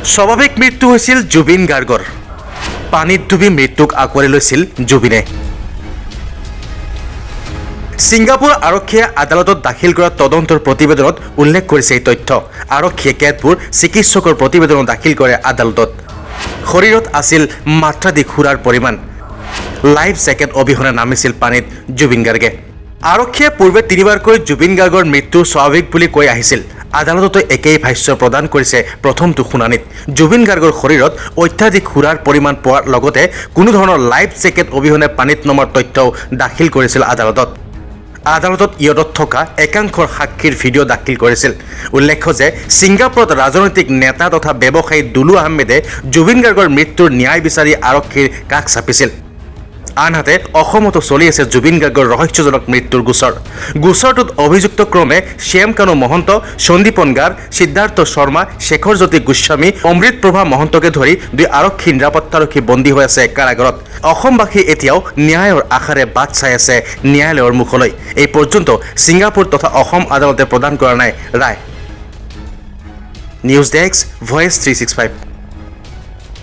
স্বাভাৱিক মৃত্যু হৈছিল জুবিন গাৰ্গৰ পানীত ডুবি মৃত্যুক আঁকোৱালি লৈছিল জুবিনে ছিংগাপুৰ আৰক্ষীয়ে আদালতত দাখিল কৰা তদন্তৰ প্ৰতিবেদনত উল্লেখ কৰিছে এই তথ্য আৰক্ষীয়ে কেতবোৰ চিকিৎসকৰ প্ৰতিবেদন দাখিল কৰে আদালতত শৰীৰত আছিল মাত্ৰাধিক সুৰাৰ পৰিমাণ লাইফ জেকেট অবিহনে নামিছিল পানীত জুবিন গাৰ্গে আৰক্ষীয়ে পূৰ্বে তিনিবাৰকৈ জুবিন গাৰ্গৰ মৃত্যু স্বাভাৱিক বুলি কৈ আহিছিল আদালততো একেই ভাষ্য প্ৰদান কৰিছে প্ৰথমটো শুনানিত জুবিন গাৰ্গৰ শৰীৰত অত্যাধিক সুৰাৰ পৰিমাণ পোৱাৰ লগতে কোনো ধৰণৰ লাইফ জেকেট অবিহনে পানীত নমাৰ তথ্যও দাখিল কৰিছিল আদালতত ইয়দত থকা একাংশৰ সাক্ষীৰ ভিডিঅ' দাখিল কৰিছিল উল্লেখ্য যে ছিংগাপুৰত ৰাজনৈতিক নেতা তথা ব্যৱসায়ী দুলু আহমেদে জুবিন গাৰ্গৰ মৃত্যুৰ ন্যায় বিচাৰি আৰক্ষীৰ কাষ চাপিছিল আনহাতে অসমতো চলি আছে জুবিন গাৰ্গৰ ৰহস্যজনক মৃত্যুৰ গোচৰটোত অভিযুক্ত ক্ৰমে শ্যাম কানু মহন্ত সন্দীপন গাৰ সিদ্ধাৰ্থ শৰ্মা শেখৰ জ্যোতি গোস্বামী অমৃত প্ৰভা মহন্তকে ধৰি দুই আৰক্ষী নিৰাপত্তাৰক্ষী বন্দী হৈ আছে কাৰাগাৰত অসমবাসী এতিয়াও ন্যায়ৰ আশাৰে বাট চাই আছে ন্যায়ালয়ৰ মুখলৈ এই পৰ্যন্ত ছিংগাপুৰ তথা অসম আদালতে প্ৰদান কৰা নাই ৰায় নিউজ ডেস্ক ভয়েস 365